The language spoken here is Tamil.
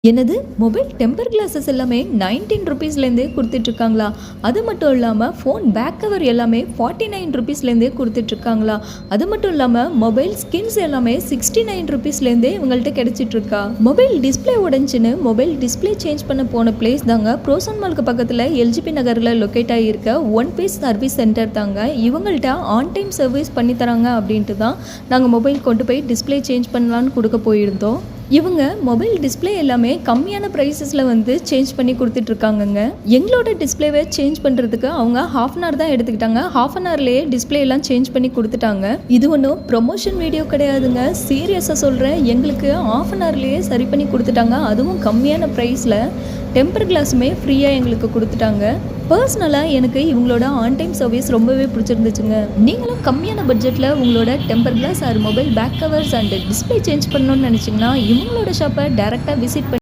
என்னது மொபைல் டெம்பர் கிளாஸஸ் எல்லாமே 19 ருபீஸ்லேருந்தே கொடுத்துட்ருக்காங்களா? அது மட்டும் இல்லாமல் ஃபோன் பேக் கவர் எல்லாமே 49 ருபீஸ்லேருந்தே கொடுத்துட்ருக்காங்களா? அது மட்டும் இல்லாமல் மொபைல் ஸ்கின்ஸ் எல்லாமே 69 ருபீஸ்லேருந்தே இவங்கள்ட்ட கிடைச்சிட்ருக்கா? மொபைல் டிஸ்பிளே உடஞ்சின்னு மொபைல் டிஸ்பிளே சேஞ்ச் பண்ண போன பிளேஸ் தாங்க ப்ரோசன் மாலுக்கு பக்கத்தில் எல்ஜிபி நகரில் லொக்கேட் ஆகியிருக்க ஒன் பீஸ் சர்வீஸ் சென்டர் தாங்க. இவங்கள்ட்ட ஆன் டைம் சர்வீஸ் பண்ணி தராங்க அப்படின்ட்டு தான் நாங்கள் மொபைல் கொண்டு போய் டிஸ்பிளே சேஞ்ச் பண்ணலான்னு கொடுக்க போயிருந்தோம். இவங்க மொபைல் டிஸ்பிளே எல்லாமே கம்மியான ப்ரைஸஸில் வந்து சேஞ்ச் பண்ணி கொடுத்துட்ருக்காங்கங்க. எங்களோட டிஸ்பிளேவை சேஞ்ச் பண்ணுறதுக்கு அவங்க ஹாஃப் அன் ஹவர் தான் எடுத்துக்கிட்டாங்க. ஹாஃப் அன் ஹவர்லேயே டிஸ்பிளே எல்லாம் சேஞ்ச் பண்ணி கொடுத்துட்டாங்க. இது ஒன்றும் ப்ரொமோஷன் வீடியோ கிடையாதுங்க, சீரியஸாக சொல்கிறேன். எங்களுக்கு ஹாஃப் அன் ஹவர்லேயே சரி பண்ணி கொடுத்துட்டாங்க. அதுவும் கம்மியான ப்ரைஸில் டெம்பர் கிளாஸுமே ஃப்ரீயாக எங்களுக்கு கொடுத்துட்டாங்க. பர்சனலாக எனக்கு இவங்களோட ஆன் டைம் சர்வீஸ் ரொம்பவே பிடிச்சிருந்துச்சுங்க. நீங்களும் கம்மியான பட்ஜெட்டில் உங்களோட temper glass or mobile back covers and display change பண்ணணும்னு நினச்சிங்கன்னா இவங்களோட ஷாப்பை டேரெக்டாக விசிட் பண்ணி